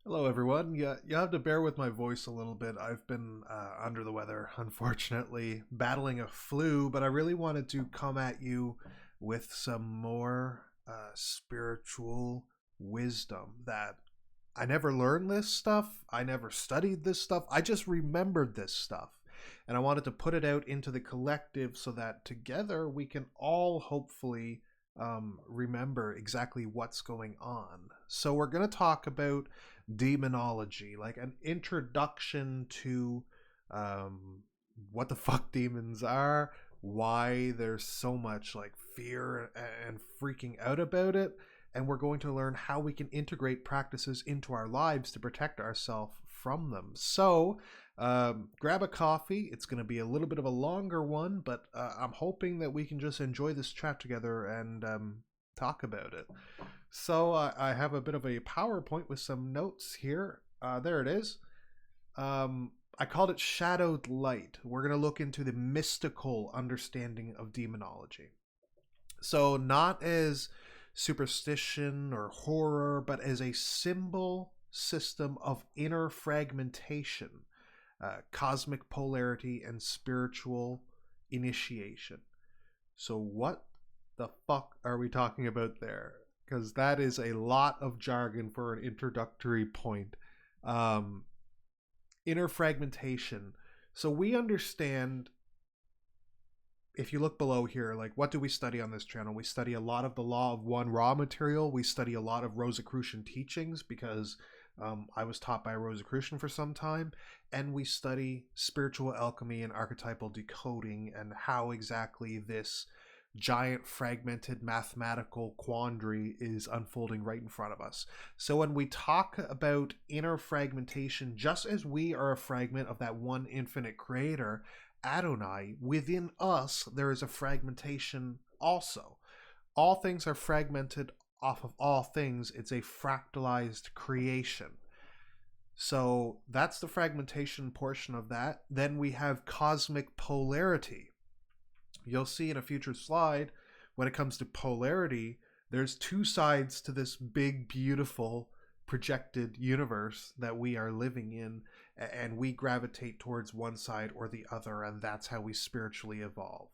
Hello, everyone. Yeah, you have to bear with my voice a little bit. I've been under the weather, unfortunately, battling a flu, but I really wanted to come at you with some more spiritual wisdom that I never learned this stuff. I never studied this stuff. I just remembered this stuff. And I wanted to put it out into the collective so that together we can all hopefully remember exactly what's going on. So, we're going to talk about demonology, like an introduction to um, what the fuck demons are, why there's so much like fear and freaking out about it, and we're going to learn how we can integrate practices into our lives to protect ourselves from them. So, grab a coffee. It's going to be a little bit of a longer one, but I'm hoping that we can just enjoy this chat together and talk about it. So, I have a bit of a PowerPoint with some notes here. There it is. I called it Shadowed Light. We're going to look into the mystical understanding of demonology. So, not as superstition or horror, but as a symbol system of inner fragmentation, cosmic polarity, and spiritual initiation. So, what the fuck are we talking about there? Because that is a lot of jargon for an introductory point. Um, Inner fragmentation. So, we understand, if you look below here, like, what do we study on this channel? We study a lot of the law of one raw material. We study a lot of Rosicrucian teachings because I was taught by a Rosicrucian for some time. And we study spiritual alchemy and archetypal decoding and how exactly this giant fragmented mathematical quandary is unfolding right in front of us. So when we talk about inner fragmentation, just as we are a fragment of that one infinite creator, Adonai, within us, there is a fragmentation also. All things are fragmented off of all things. It's a fractalized creation. So that's the fragmentation portion of that. Then we have cosmic polarity. You'll see in a future slide, when it comes to polarity, there's two sides to this big, beautiful projected universe that we are living in, and we gravitate towards one side or the other, and that's how we spiritually evolve.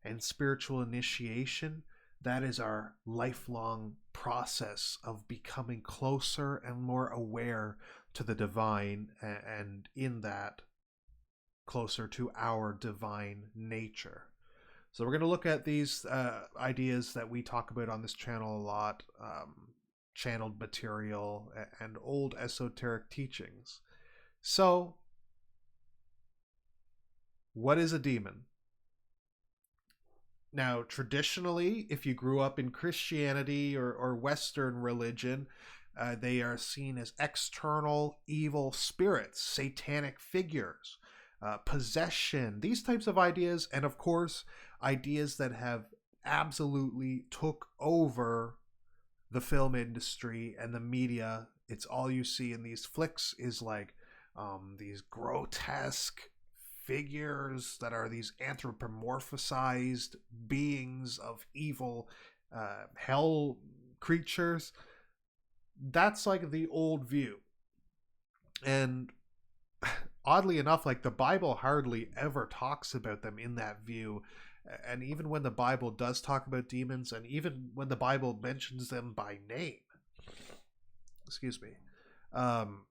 And spiritual initiation, that is our lifelong process of becoming closer and more aware to the divine, and in that, closer to our divine nature. So we're going to look at these ideas that we talk about on this channel a lot, channeled material and old esoteric teachings. So, what is a demon? Now, traditionally, if you grew up in Christianity or Western religion, they are seen as external evil spirits, satanic figures, possession, these types of ideas, and of course, ideas that have absolutely took over the film industry and the media. It's all you see in these flicks is like these grotesque figures that are these anthropomorphized beings of evil hell creatures. That's like the old view. And oddly enough, like, the Bible hardly ever talks about them in that view. And even when the Bible does talk about demons, and even when the Bible mentions them by name, excuse me, um,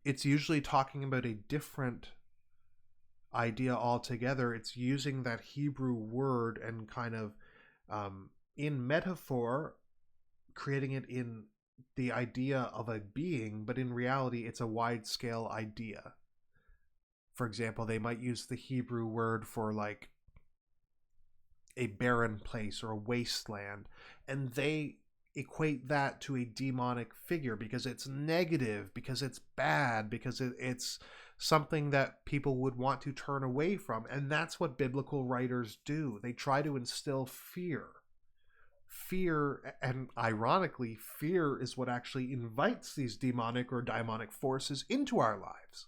it's usually talking about a different idea altogether. It's using that Hebrew word and kind of, in metaphor, creating it in the idea of a being, but in reality, it's a wide scale idea. For example, they might use the Hebrew word for like a barren place or a wasteland, and they equate that to a demonic figure because it's negative, because it's bad, because it's something that people would want to turn away from. And that's what biblical writers do. They try to instill fear. Fear, and ironically, fear is what actually invites these demonic or daimonic forces into our lives.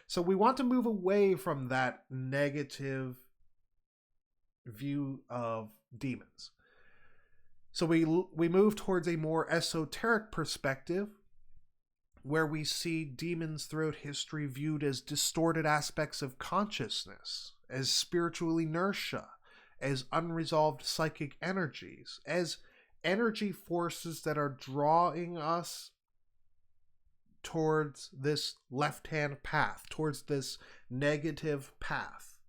So we want to move away from that negative view of demons. So we move towards a more esoteric perspective, where we see demons throughout history viewed as distorted aspects of consciousness, as spiritual inertia, as unresolved psychic energies, as energy forces that are drawing us towards this left-hand path, towards this negative path.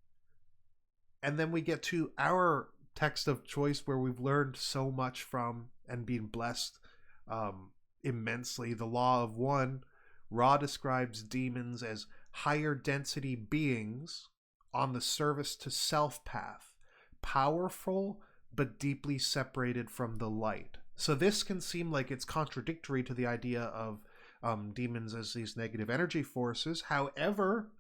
And then we get to our text of choice where we've learned so much from and been blessed immensely. The Law of One. Ra describes demons as higher density beings on the service to self path, powerful but deeply separated from the light. So this can seem like it's contradictory to the idea of demons as these negative energy forces. However,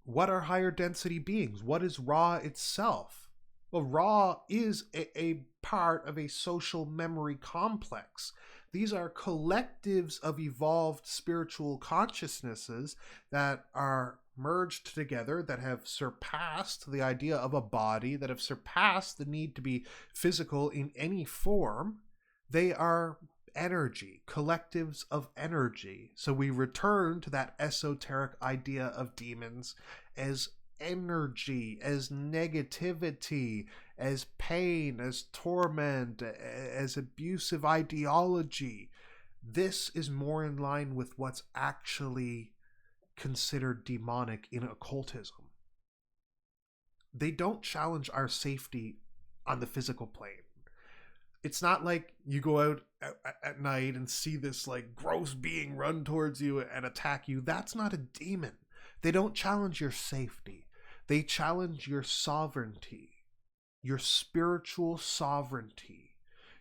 what are higher density beings? What is Ra itself? Well, Ra is a part of a social memory complex. These are collectives of evolved spiritual consciousnesses that are merged together, that have surpassed the idea of a body, that have surpassed the need to be physical in any form. They are energy, collectives of energy. So we return to that esoteric idea of demons as energy, as negativity, as pain, as torment, as abusive ideology. This is more in line with what's actually considered demonic in occultism. They don't challenge our safety on the physical plane. It's not like you go out at night and see this like gross being run towards you and attack you. That's not a demon. They don't challenge your safety. They challenge your sovereignty, your spiritual sovereignty,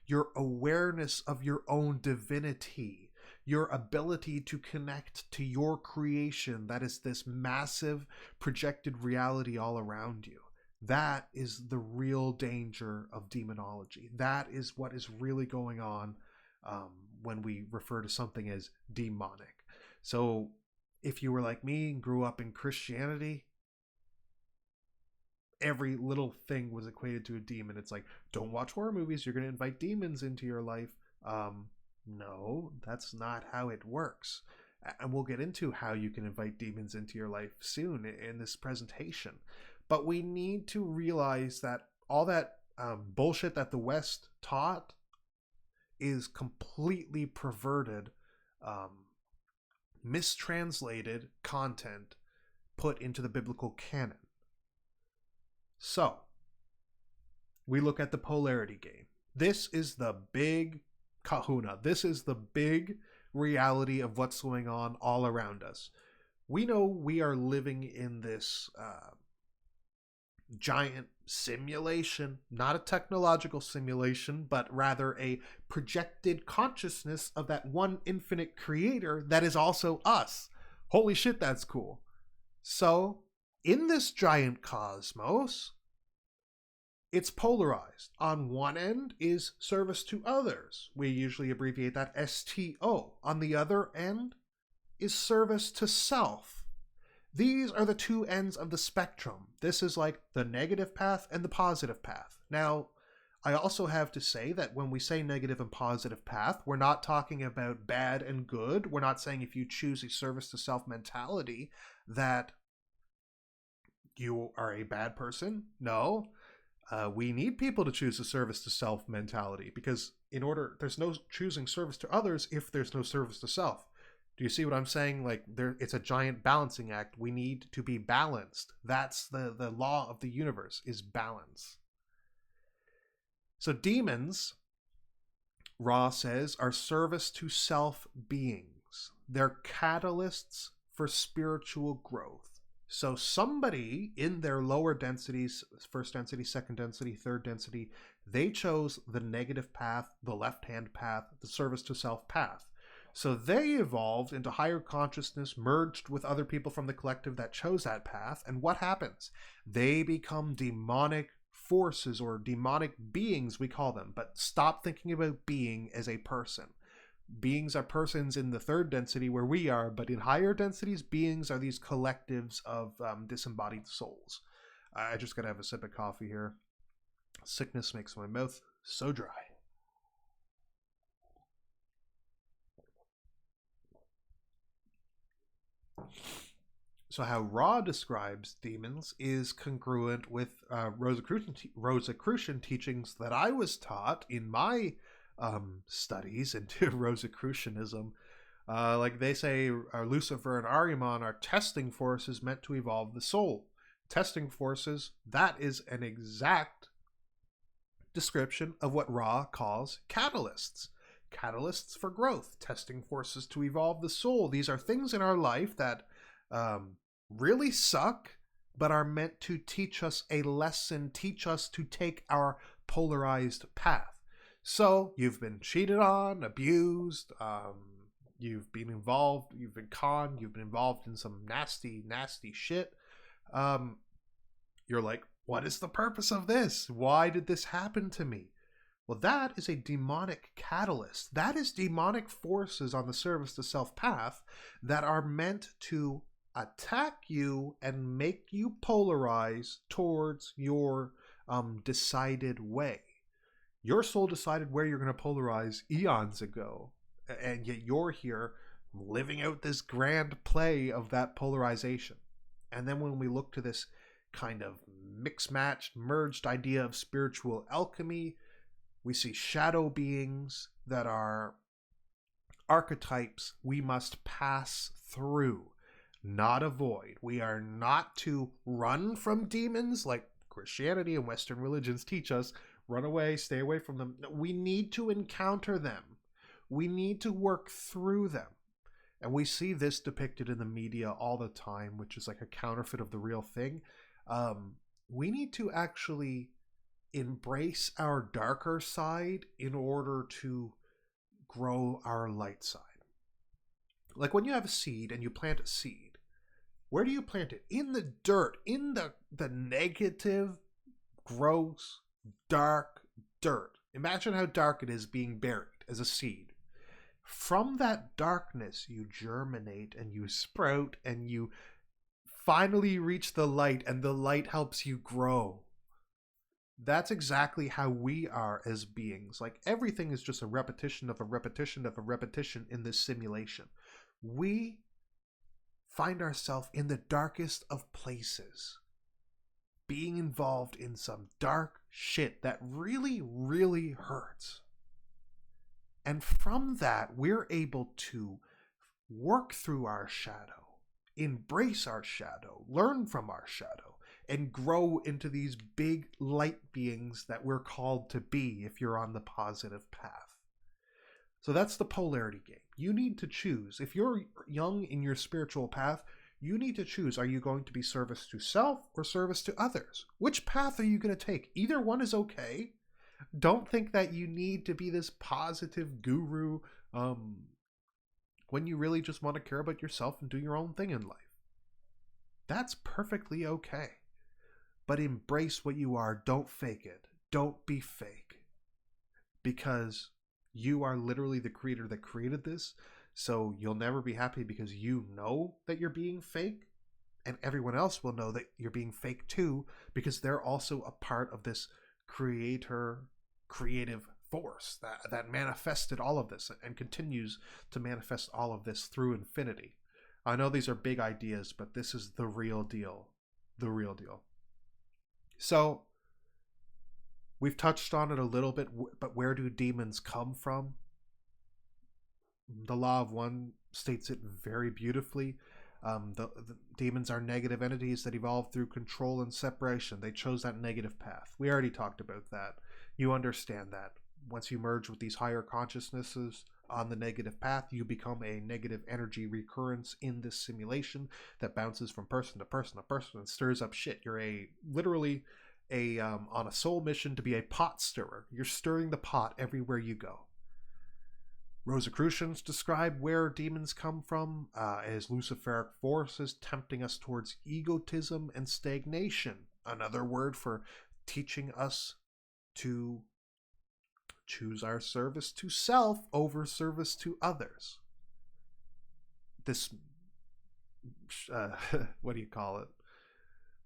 your awareness of your own divinity, your ability to connect to your creation that is this massive projected reality all around you. That is the real danger of demonology. That is what is really going on when we refer to something as demonic. So if you were like me and grew up in Christianity, every little thing was equated to a demon. It's like, don't watch horror movies, you're going to invite demons into your life. No, that's not how it works. And we'll get into how you can invite demons into your life soon in this presentation. But we need to realize that all that bullshit that the West taught is completely perverted, mistranslated content put into the biblical canon. So, we look at the polarity game. This is the big kahuna. This is the big reality of what's going on all around us. We know we are living in this giant simulation, not a technological simulation, but rather a projected consciousness of that one infinite creator that is also us. Holy shit, that's cool. So, in this giant cosmos, it's polarized. On one end is service to others. We usually abbreviate that STO. On the other end is service to self. These are the two ends of the spectrum. This is like the negative path and the positive path. Now, I also have to say that when we say negative and positive path, we're not talking about bad and good. We're not saying if you choose a service to self mentality that you are a bad person. No. We need people to choose a service to self mentality because there's no choosing service to others if there's no service to self. Do you see what I'm saying? Like it's a giant balancing act. We need to be balanced. That's the law of the universe, is balance. So demons, Ra says, are service to self beings. They're catalysts for spiritual growth. So somebody in their lower densities, first density, second density, third density, they chose the negative path, the left-hand path, the service to self path. So they evolved into higher consciousness, merged with other people from the collective that chose that path. And what happens? They become demonic forces or demonic beings, we call them. But stop thinking about being as a person. Beings are persons in the third density where we are, but in higher densities, beings are these collectives of disembodied souls. I just gotta have a sip of coffee here. Sickness makes my mouth so dry. So how Ra describes demons is congruent with Rosicrucian teachings that I was taught in my studies into Rosicrucianism. Like they say, Lucifer and Ahriman are testing forces meant to evolve the soul. Testing forces, that is an exact description of what Ra calls catalysts. Catalysts for growth, testing forces to evolve the soul. These are things in our life that really suck, but are meant to teach us a lesson, teach us to take our polarized path. So you've been cheated on, abused, you've been involved, you've been conned, you've been involved in some nasty, nasty shit. You're like, what is the purpose of this? Why did this happen to me? Well, that is a demonic catalyst. That is demonic forces on the service to self path that are meant to attack you and make you polarize towards your decided way. Your soul decided where you're going to polarize eons ago, and yet you're here living out this grand play of that polarization. And then when we look to this kind of mix-matched, merged idea of spiritual alchemy, we see shadow beings that are archetypes we must pass through, not avoid. We are not to run from demons like Christianity and Western religions teach us. Run away, stay away from them. We need to encounter them. We need to work through them. And we see this depicted in the media all the time, which is like a counterfeit of the real thing. We need to actually embrace our darker side in order to grow our light side. Like when you have a seed and you plant a seed, where do you plant it? In the dirt, in the negative, gross, dark dirt. Imagine how dark it is being buried as a seed. From that darkness, you germinate and you sprout and you finally reach the light, and the light helps you grow. That's exactly how we are as beings. Like everything is just a repetition of a repetition of a repetition in this simulation. We find ourselves in the darkest of places, being involved in some dark shit that really, really hurts. And from that, we're able to work through our shadow, embrace our shadow, learn from our shadow, and grow into these big light beings that we're called to be if you're on the positive path. So that's the polarity game. You need to choose. If you're young in your spiritual path, you need to choose. Are you going to be service to self or service to others? Which path are you going to take? Either one is okay. Don't think that you need to be this positive guru when you really just want to care about yourself and do your own thing in life. That's perfectly okay. But embrace what you are. Don't fake it. Don't be fake. Because you are literally the creator that created this. So you'll never be happy because you know that you're being fake. And everyone else will know that you're being fake too, because they're also a part of this creative force that manifested all of this and continues to manifest all of this through infinity. I know these are big ideas, but this is the real deal. The real deal. So, we've touched on it a little bit, but where do demons come from? The Law of One states it very beautifully. The demons are negative entities that evolve through control and separation. They chose that negative path. We already talked about that. You understand that. Once you merge with these higher consciousnesses on the negative path, you become a negative energy recurrence in this simulation that bounces from person to person to person and stirs up shit. You're literally on a soul mission to be a pot stirrer. You're stirring the pot everywhere you go. Rosicrucians describe where demons come from as Luciferic forces tempting us towards egotism and stagnation. Another word for teaching us to choose our service to self over service to others. This, what do you call it?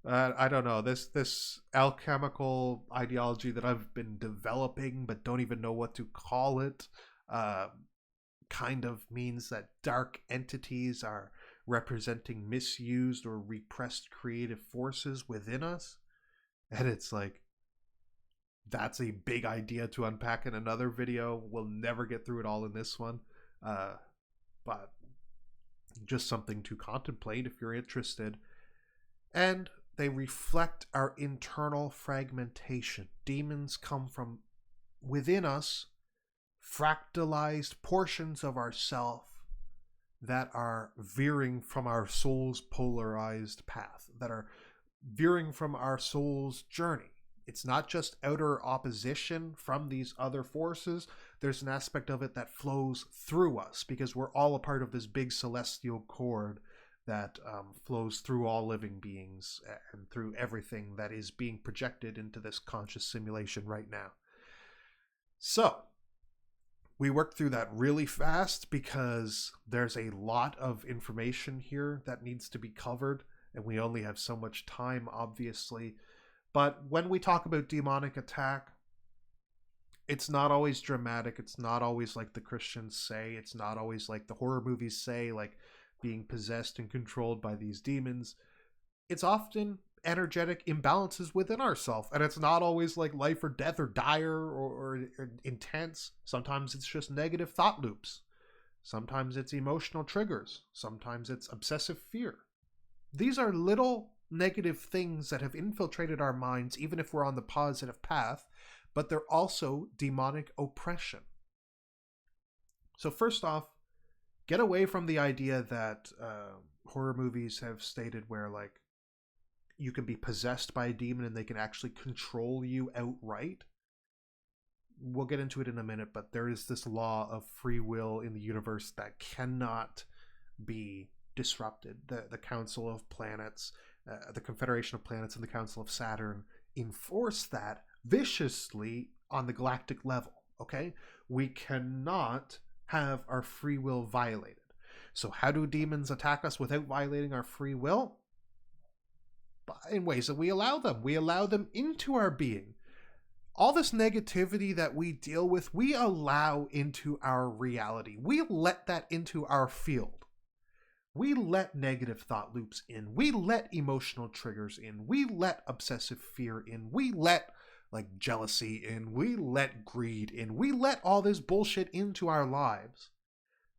I don't know. This alchemical ideology that I've been developing but don't even know what to call it kind of means that dark entities are representing misused or repressed creative forces within us. And it's like, that's a big idea to unpack in another video. We'll never get through it all in this one. But just something to contemplate if you're interested. And they reflect our internal fragmentation. Demons come from within us, fractalized portions of ourself that are veering from our soul's polarized path, that are veering from our soul's journey. It's not just outer opposition from these other forces. There's an aspect of it that flows through us, because we're all a part of this big celestial cord that flows through all living beings and through everything that is being projected into this conscious simulation right now. So we worked through that really fast because there's a lot of information here that needs to be covered, and we only have so much time, obviously. But when we talk about demonic attack, it's not always dramatic. It's not always like the Christians say. It's not always like the horror movies say, like being possessed and controlled by these demons. It's often energetic imbalances within ourselves, and it's not always like life or death or dire or intense. Sometimes it's just negative thought loops. Sometimes it's emotional triggers. Sometimes it's obsessive fear. These are little negative things that have infiltrated our minds, even if we're on the positive path, but they're also demonic oppression. So first off, get away from the idea that horror movies have stated where like you can be possessed by a demon and they can actually control you outright. We'll get into it in a minute, but there is this law of free will in the universe that cannot be disrupted. The Council of Planets, the Confederation of Planets, and the Council of Saturn enforce that viciously on the galactic level, okay? We cannot have our free will violated. So how do demons attack us without violating our free will? In ways that we allow them. We allow them into our being. All this negativity that we deal with, we allow into our reality. We let that into our field. We let negative thought loops in. We let emotional triggers in. We let obsessive fear in. We let like jealousy in. We let greed in. We let all this bullshit into our lives,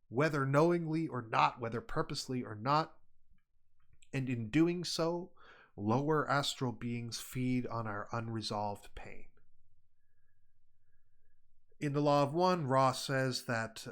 whether knowingly or not, whether purposely or not. And in doing so, lower astral beings feed on our unresolved pain. In the Law of One, Ra says that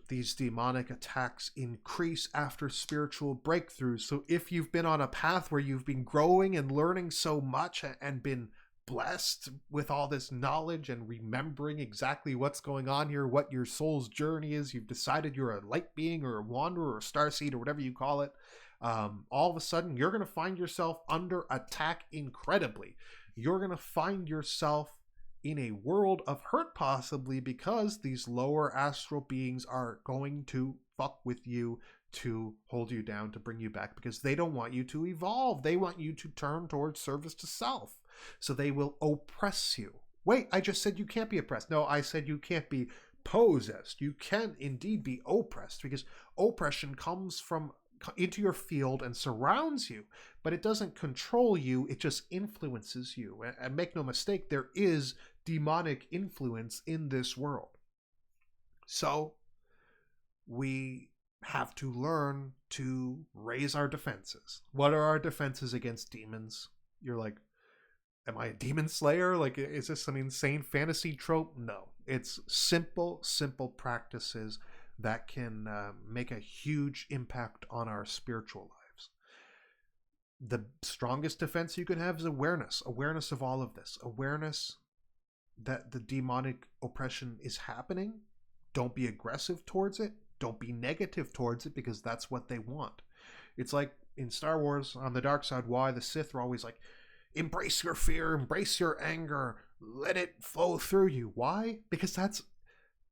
these demonic attacks increase after spiritual breakthroughs. So if you've been on a path where you've been growing and learning so much and been blessed with all this knowledge and remembering exactly what's going on here, what your soul's journey is, you've decided you're a light being or a wanderer or a starseed or whatever you call it, all of a sudden you're going to find yourself under attack incredibly. You're going to find yourself in a world of hurt, possibly because these lower astral beings are going to fuck with you to hold you down, to bring you back, because they don't want you to evolve. They want you to turn towards service to self. So they will oppress you. Wait, I just said you can't be oppressed. No, I said you can't be possessed. You can indeed be oppressed, because oppression comes from into your field and surrounds you, but it doesn't control you. It just influences you. And make no mistake, there is demonic influence in this world. So we have to learn to raise our defenses. What are our defenses against demons? You're like, am I a demon slayer? Like, is this some insane fantasy trope? No. It's simple practices that can make a huge impact on our spiritual lives. The strongest defense you can have is awareness. Awareness of all of this. Awareness that the demonic oppression is happening. Don't be aggressive towards it. Don't be negative towards it, because that's what they want. It's like in Star Wars, on the dark side, why the Sith are always like, embrace your fear, embrace your anger, let it flow through you. Why? Because that's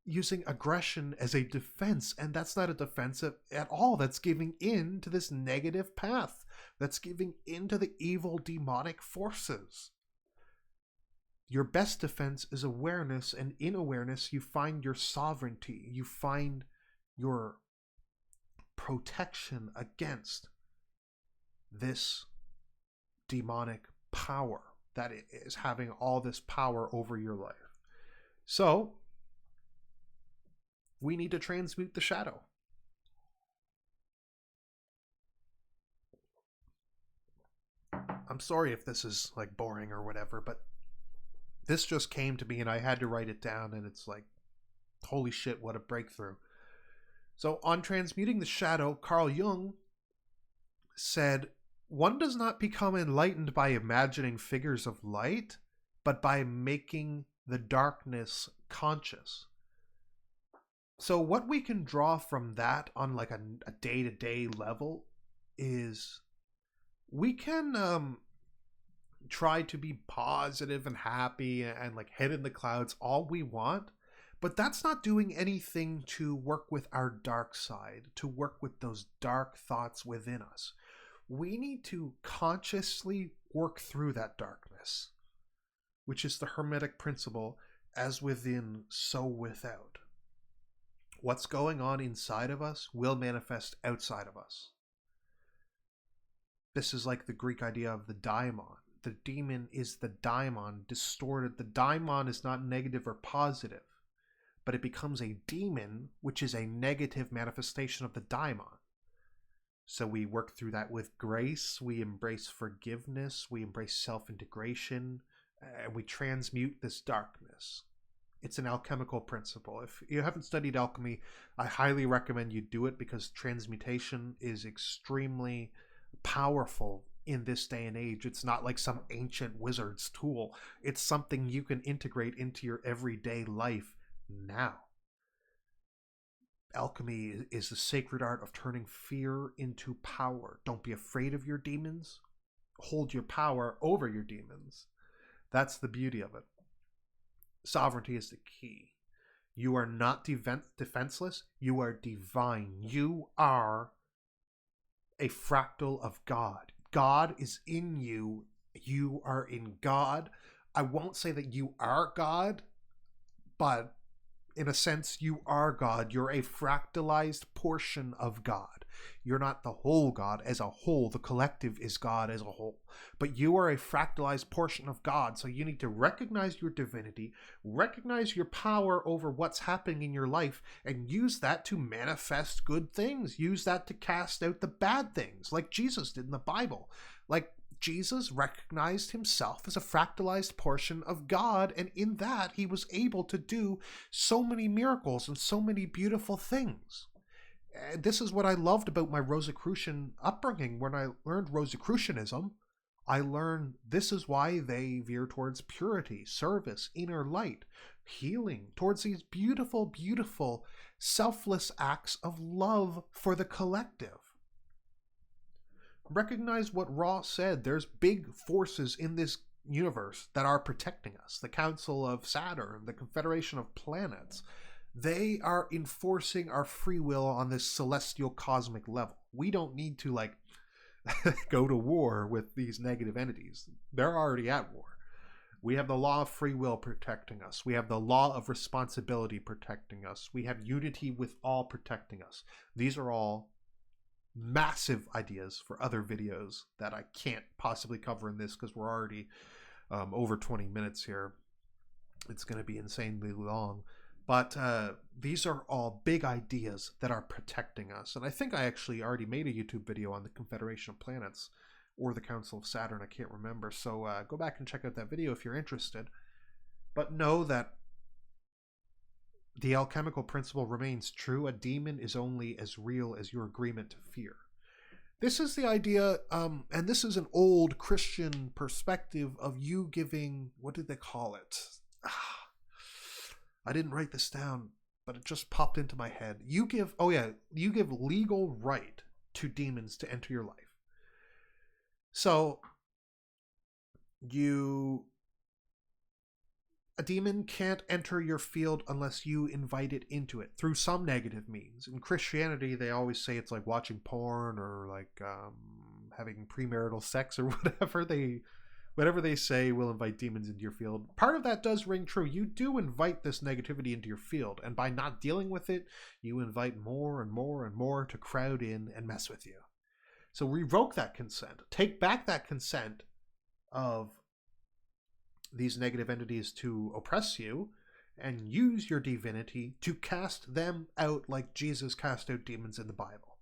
using aggression as a defense, and that's not a defense at all. That's giving in to this negative path. That's giving in to the evil demonic forces. Your best defense is awareness, and in awareness you find your sovereignty. You find your protection against this demonic power that is having all this power over your life. So we need to transmute the shadow. I'm sorry if this is like boring or whatever, but this just came to me and I had to write it down, and it's like, holy shit, what a breakthrough. So on transmuting the shadow, Carl Jung said, one does not become enlightened by imagining figures of light, but by making the darkness conscious. So what we can draw from that on like a day-to-day level is we can try to be positive and happy and like head in the clouds all we want, but that's not doing anything to work with our dark side, to work with those dark thoughts within us. We need to consciously work through that darkness, which is the Hermetic principle, as within, so without. What's going on inside of us will manifest outside of us. This is like the Greek idea of the daimon. The demon is the daimon, distorted. The daimon is not negative or positive, but it becomes a demon, which is a negative manifestation of the daimon. So we work through that with grace, we embrace forgiveness, we embrace self-integration, and we transmute this darkness. It's an alchemical principle. If you haven't studied alchemy, I highly recommend you do it, because transmutation is extremely powerful in this day and age. It's not like some ancient wizard's tool. It's something you can integrate into your everyday life now. Alchemy is the sacred art of turning fear into power. Don't be afraid of your demons. Hold your power over your demons. That's the beauty of it. Sovereignty is the key. You are not defenseless. You are divine. You are a fractal of God. God is in you. You are in God. I won't say that you are God, but in a sense, you are God. You're a fractalized portion of God. You're not the whole God as a whole. The collective is God as a whole. But you are a fractalized portion of God. So you need to recognize your divinity, recognize your power over what's happening in your life, and use that to manifest good things. Use that to cast out the bad things, like Jesus did in the Bible. Like, Jesus recognized himself as a fractalized portion of God, and in that he was able to do so many miracles and so many beautiful things. And this is what I loved about my Rosicrucian upbringing. When I learned Rosicrucianism, I learned this is why they veer towards purity, service, inner light, healing, towards these beautiful, beautiful, selfless acts of love for the collective. Recognize what Ra said. There's big forces in this universe that are protecting us. The Council of Saturn, the Confederation of Planets. They are enforcing our free will on this celestial cosmic level. We don't need to go to war with these negative entities. They're already at war. We have the law of free will protecting us. We have the law of responsibility protecting us. We have unity with all protecting us. These are all massive ideas for other videos that I can't possibly cover in this, because we're already over 20 minutes here. It's going to be insanely long. But these are all big ideas that are protecting us. And I think I actually already made a YouTube video on the Confederation of Planets or the Council of Saturn. I can't remember. So go back and check out that video if you're interested. But know that the alchemical principle remains true. A demon is only as real as your agreement to fear. This is the idea, and this is an old Christian perspective of you giving, what did they call it? I didn't write this down, but it just popped into my head. You give legal right to demons to enter your life. So a demon can't enter your field unless you invite it into it through some negative means. In Christianity, they always say it's like watching porn or like having premarital sex or whatever whatever they say will invite demons into your field. Part of that does ring true. You do invite this negativity into your field, and by not dealing with it, you invite more and more and more to crowd in and mess with you. So revoke that consent. Take back that consent of these negative entities to oppress you, and use your divinity to cast them out like Jesus cast out demons in the Bible.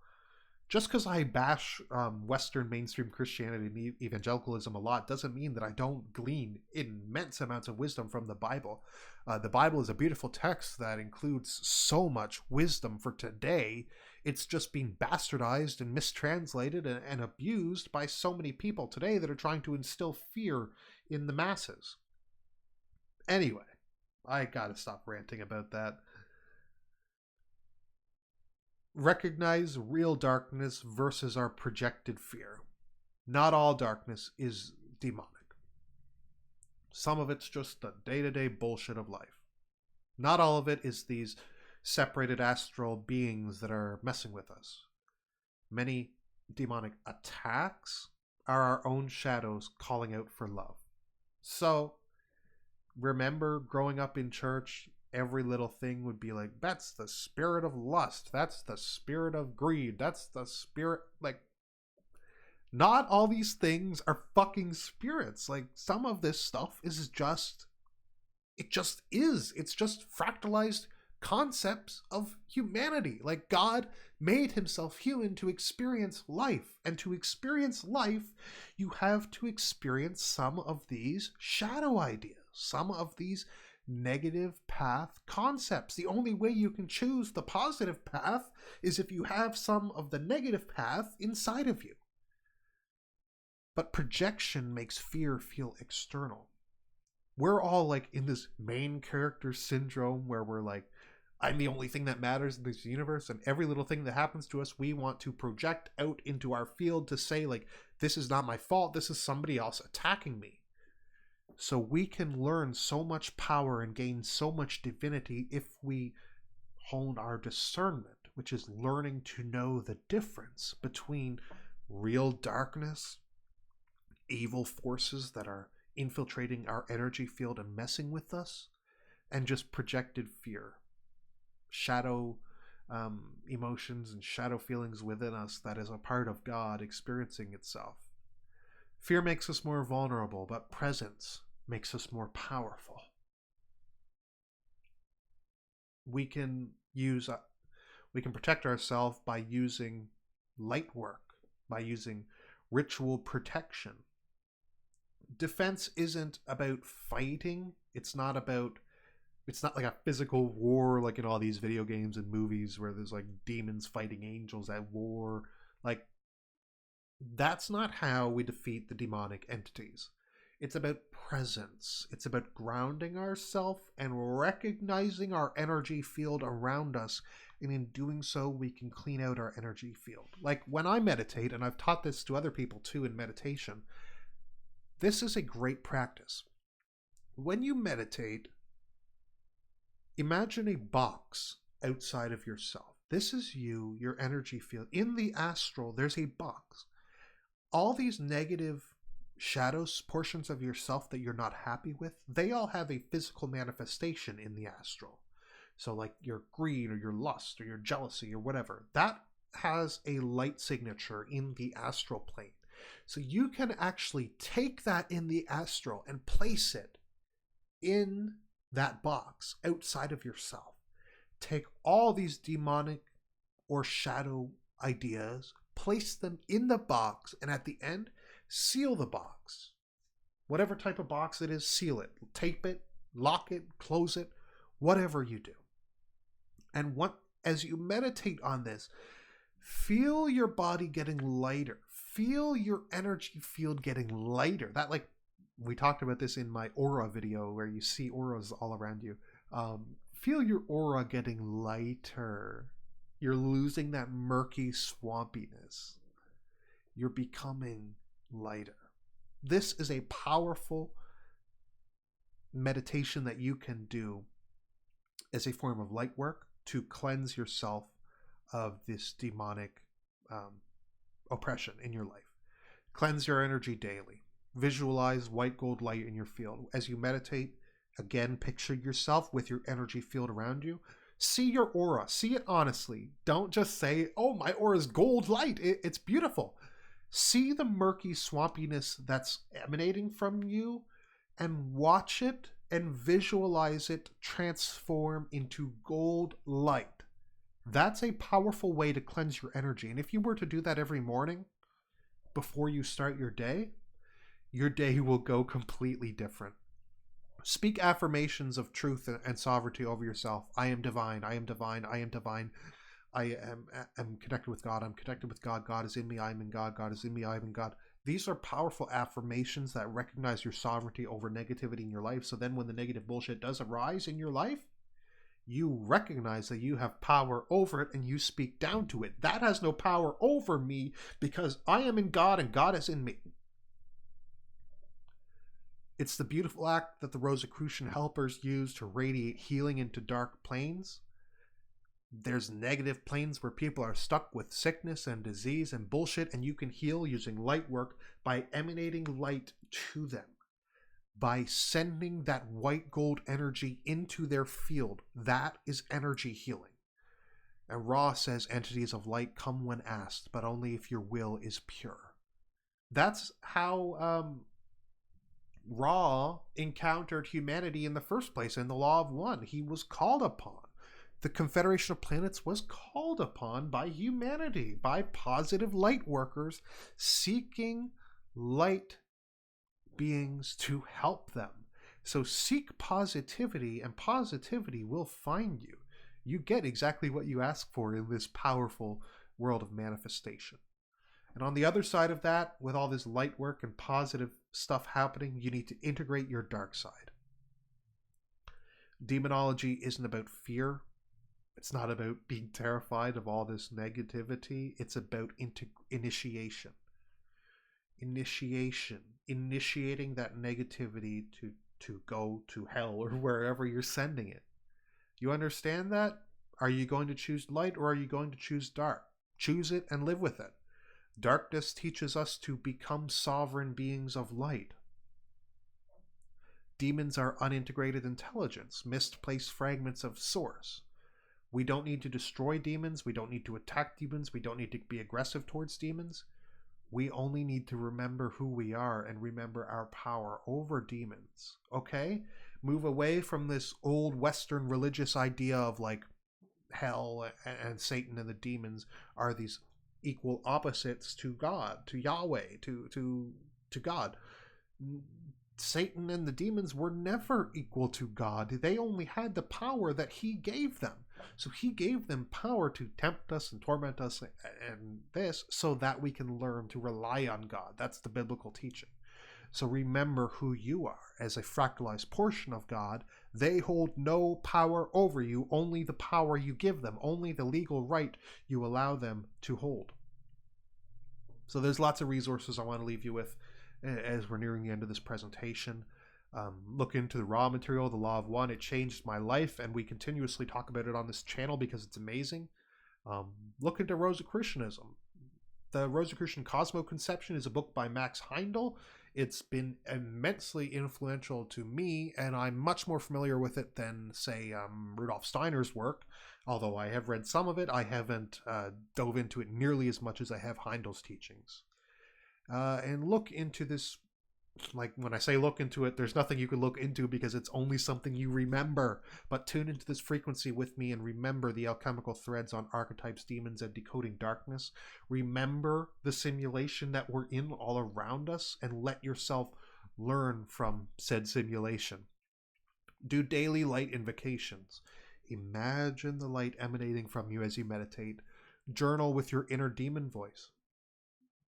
Just because I bash Western mainstream Christianity and evangelicalism a lot doesn't mean that I don't glean immense amounts of wisdom from the Bible. The Bible is a beautiful text that includes so much wisdom for today. It's just being bastardized and mistranslated and abused by so many people today that are trying to instill fear in the masses. Anyway, I gotta stop ranting about that. Recognize real darkness versus our projected fear. Not all darkness is demonic. Some of it's just the day-to-day bullshit of life. Not all of it is these separated astral beings that are messing with us. Many demonic attacks are our own shadows calling out for love. So, remember growing up in church, every little thing would be like, that's the spirit of lust, that's the spirit of greed, that's the spirit, like, not all these things are fucking spirits. Like, some of this stuff is just, it just is. It's just fractalized concepts of humanity. Like, God made himself human to experience life, and to experience life, you have to experience some of these shadow ideas, some of these negative path concepts. The only way you can choose the positive path is if you have some of the negative path inside of you. But projection makes fear feel external. We're all like in this main character syndrome where we're like, I'm the only thing that matters in this universe, and every little thing that happens to us we want to project out into our field to say, like, this is not my fault, this is somebody else attacking me. So we can learn so much power and gain so much divinity if we hone our discernment, which is learning to know the difference between real darkness, evil forces that are infiltrating our energy field and messing with us, and just projected fear, shadow emotions and shadow feelings within us that is a part of God experiencing itself. Fear makes us more vulnerable, but presence makes us more powerful. We can protect ourselves by using light work, by using ritual protection. Defense isn't about fighting. It's not like a physical war like in all these video games and movies where there's like demons fighting angels at war. Like, that's not how we defeat the demonic entities. It's about presence. It's about grounding ourselves and recognizing our energy field around us. And in doing so, we can clean out our energy field. Like when I meditate, and I've taught this to other people too in meditation, this is a great practice. When you meditate, imagine a box outside of yourself. This is you, your energy field. In the astral, there's a box. All these negative shadows, portions of yourself that you're not happy with, they all have a physical manifestation in the astral. So like your greed or your lust or your jealousy or whatever, that has a light signature in the astral plane. So you can actually take that in the astral and place it in that box outside of yourself. Take all these demonic or shadow ideas, place them in the box, and at the end, seal the box. Whatever type of box it is, seal it. Tape it, lock it, close it, whatever you do. And as you meditate on this, feel your body getting lighter. Feel your energy field getting lighter. That, like, we talked about this in my aura video where you see auras all around you. Feel your aura getting lighter. You're losing that murky swampiness. You're becoming lighter. This is a powerful meditation that you can do as a form of light work to cleanse yourself of this demonic oppression in your life. Cleanse your energy daily. visualize white gold light in your field. As you meditate, again, picture yourself with your energy field around you. See your aura. See it honestly. Don't just say, oh, my aura is gold light. It's beautiful. See the murky swampiness that's emanating from you and watch it and visualize it transform into gold light. That's a powerful way to cleanse your energy. And if you were to do that every morning before you start your day will go completely different. Speak affirmations of truth and sovereignty over yourself. I am divine. I am divine. I am divine. I am connected with God. I'm connected with God. God is in me. I am in God. God is in me. I am in God. These are powerful affirmations that recognize your sovereignty over negativity in your life. So then when the negative bullshit does arise in your life, you recognize that you have power over it and you speak down to it. That has no power over me because I am in God and God is in me. It's the beautiful act that the Rosicrucian helpers use to radiate healing into dark planes. There's negative planes where people are stuck with sickness and disease and bullshit, and you can heal using light work by emanating light to them, by sending that white gold energy into their field. That is energy healing. And Ra says entities of light come when asked, but only if your will is pure. That's how Ra encountered humanity in the first place in the Law of One. He was called upon. The Confederation of Planets was called upon by humanity, by positive light workers seeking light beings to help them. So seek positivity, and positivity will find you. You get exactly what you ask for in this powerful world of manifestation. And on the other side of that, with all this light work and positive stuff happening, you need to integrate your dark side. Demonology isn't about fear. It's not about being terrified of all this negativity. It's about initiation. Initiating that negativity to go to hell or wherever you're sending it. You understand that? Are you going to choose light or are you going to choose dark? Choose it and live with it. Darkness teaches us to become sovereign beings of light. Demons are unintegrated intelligence, misplaced fragments of source. We don't need to destroy demons. We don't need to attack demons. We don't need to be aggressive towards demons. We only need to remember who we are and remember our power over demons. Okay? Move away from this old Western religious idea of like hell and Satan and the demons are these equal opposites to God, to Yahweh, to God. Satan and the demons were never equal to God. They only had the power that he gave them. So he gave them power to tempt us and torment us and this so that we can learn to rely on God. That's the biblical teaching. So remember who you are as a fractalized portion of God. They hold no power over you, only the power you give them, only the legal right you allow them to hold. So there's lots of resources I want to leave you with as we're nearing the end of this presentation. Look into the raw material, the Law of One. It changed my life, and we continuously talk about it on this channel because it's amazing. Look into Rosicrucianism. The Rosicrucian Cosmoconception is a book by Max Heindel. It's been immensely influential to me, and I'm much more familiar with it than, say, Rudolf Steiner's work. Although I have read some of it, I haven't dove into it nearly as much as I have Heindel's teachings. And look into this. Like when I say look into it, there's nothing you can look into because it's only something you remember. But tune into this frequency with me and remember the alchemical threads on archetypes, demons, and decoding darkness. Remember the simulation that we're in all around us and let yourself learn from said simulation. Do daily light invocations. Imagine the light emanating from you as you meditate. Journal with your inner demon voice.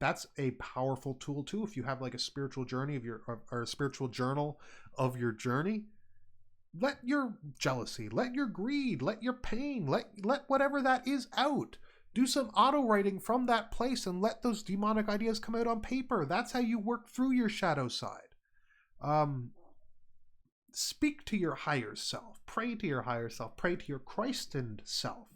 That's a powerful tool too. If you have like a spiritual journey or a spiritual journal of your journey, let your jealousy, let your greed, let your pain, let whatever that is out. Do some auto writing from that place and let those demonic ideas come out on paper. That's how you work through your shadow side. Speak to your higher self. Pray to your higher self. Pray to your Christened self.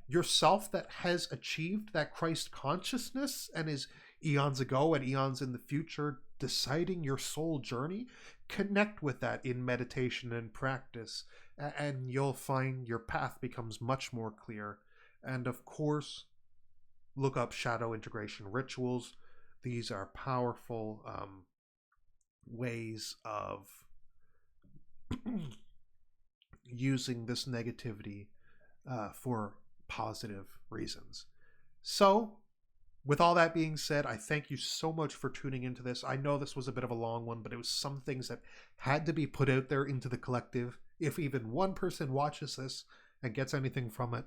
Yourself that has achieved that Christ consciousness and is eons ago and eons in the future deciding your soul journey, connect with that in meditation and practice, and you'll find your path becomes much more clear. And of course, look up shadow integration rituals. These are powerful ways of using this negativity for positive reasons. So, with all that being said, I thank you so much for tuning into this. I know this was a bit of a long one, but it was some things that had to be put out there into the collective. If even one person watches this and gets anything from it,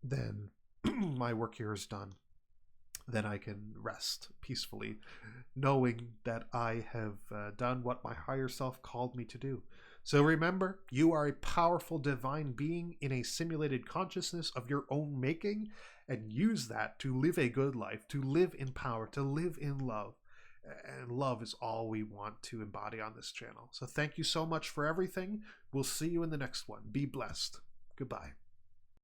then my work here is done. Then I can rest peacefully, knowing that I have done what my higher self called me to do. So remember, you are a powerful divine being in a simulated consciousness of your own making, and use that to live a good life, to live in power, to live in love. And love is all we want to embody on this channel. So thank you so much for everything. We'll see you in the next one. Be blessed. Goodbye.